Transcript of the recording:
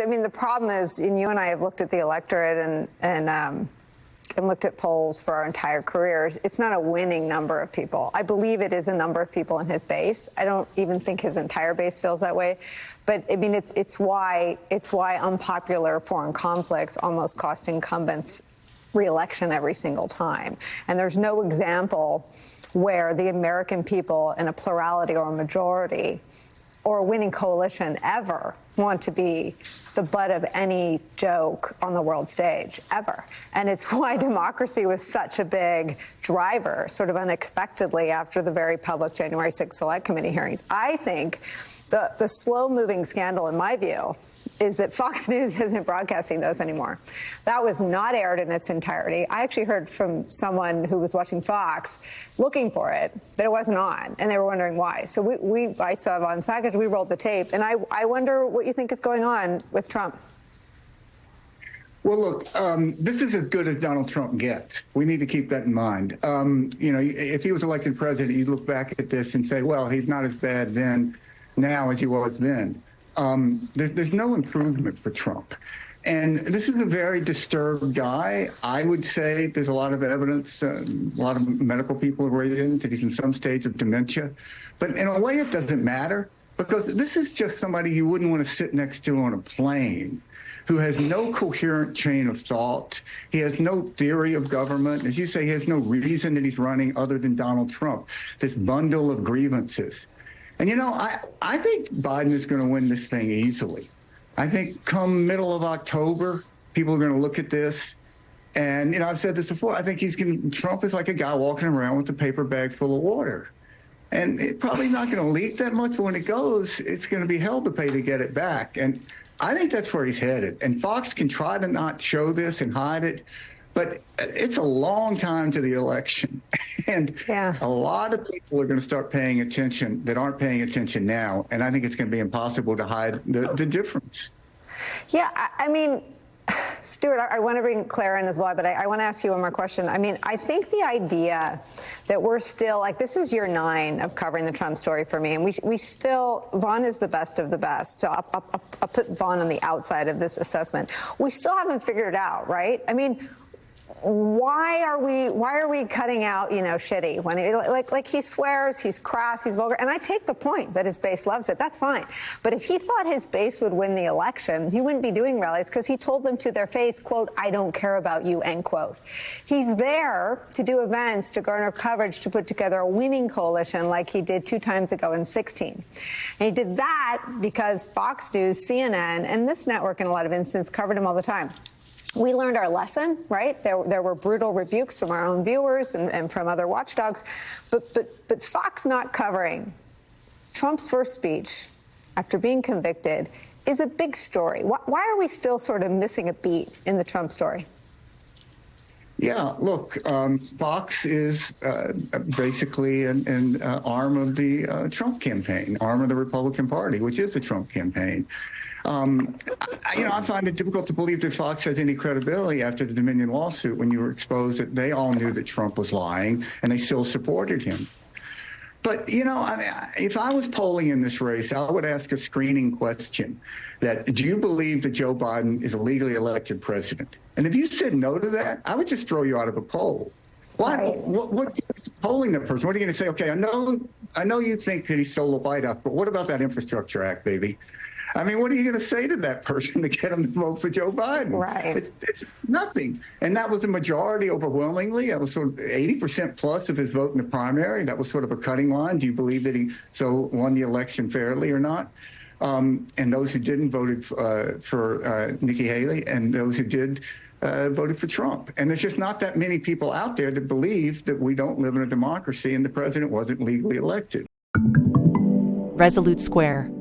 I mean, the problem is, and you and I have looked at the electorate and looked at polls for our entire careers. It's not a winning number of people. I believe it is a number of people in his base. I don't even think his entire base feels that way. But I mean, it's why unpopular foreign conflicts almost cost incumbents re-election every single time. And there's no example where the American people in a plurality or a majority or a winning coalition ever want to be the butt of any joke on the world stage, ever. And it's why democracy was such a big driver, sort of unexpectedly, after the very public January 6th Select Committee hearings. I think the slow-moving scandal, in my view, is that Fox News isn't broadcasting those anymore. That was not aired in its entirety. I actually heard from someone who was watching Fox looking for it that it wasn't on, and they were wondering why. So I saw Von's package, we rolled the tape, and I wonder what you think is going on with Trump. Well, look, this is as good as Donald Trump gets. We need to keep that in mind. You know, if he was elected president, you'd look back at this and say, well, he's not as bad now as he was then. There's no improvement for Trump. And this is a very disturbed guy. I would say there's a lot of evidence, a lot of medical people have raised in that he's in some stage of dementia. But in a way, it doesn't matter, because this is just somebody you wouldn't want to sit next to on a plane, who has no coherent chain of thought. He has no theory of government. As you say, he has no reason that he's running other than Donald Trump, this bundle of grievances. And, you know, I think Biden is going to win this thing easily. I think come middle of October, people are going to look at this. And, you know, I've said this before. I think Trump is like a guy walking around with a paper bag full of water. And it's probably not going to leak that much, but when it goes, it's going to be hell to pay to get it back. And I think that's where he's headed. And Fox can try to not show this and hide it, but it's a long time to the election. And a lot of people are going to start paying attention that aren't paying attention now. And I think it's going to be impossible to hide the difference. Yeah, I mean, Stuart, I want to bring Claire in as well, but I want to ask you one more question. I mean, I think the idea that we're still, like, this is year 9 of covering the Trump story for me, and we still, Vaughn is the best of the best. So I'll put Vaughn on the outside of this assessment. We still haven't figured it out, right? I mean, why are we cutting out, you know, shitty when like he swears, he's crass, he's vulgar, and I take the point that his base loves it. That's fine. But if he thought his base would win the election, he wouldn't be doing rallies, because he told them to their face, quote, "I don't care about you," end quote. He's there to do events, to garner coverage, to put together a winning coalition like he did 2 times ago in 2016. And he did that because Fox News, CNN, and this network in a lot of instances covered him all the time. We learned our lesson, right? There were brutal rebukes from our own viewers and from other watchdogs. But Fox not covering Trump's first speech after being convicted is a big story. Why are we still sort of missing a beat in the Trump story? Yeah, look, Fox is basically an arm of the Trump campaign, arm of the Republican Party, which is the Trump campaign. You know, I find it difficult to believe that Fox has any credibility after the Dominion lawsuit, when you were exposed that they all knew that Trump was lying and they still supported him. But, you know, I mean, if I was polling in this race, I would ask a screening question that, do you believe that Joe Biden is a legally elected president? And if you said no to that, I would just throw you out of a poll. Why? Right. What polling that person? What are you going to say? Okay, I know you think that he stole the White House, but what about that Infrastructure Act, baby? I mean, what are you going to say to that person to get him to vote for Joe Biden? Right. It's nothing. And that was the majority overwhelmingly. That was sort of 80% plus of his vote in the primary. That was sort of a cutting line. Do you believe that he won the election fairly or not? And those who didn't voted for Nikki Haley, and those who did voted for Trump. And there's just not that many people out there that believe that we don't live in a democracy and the president wasn't legally elected. Resolute Square.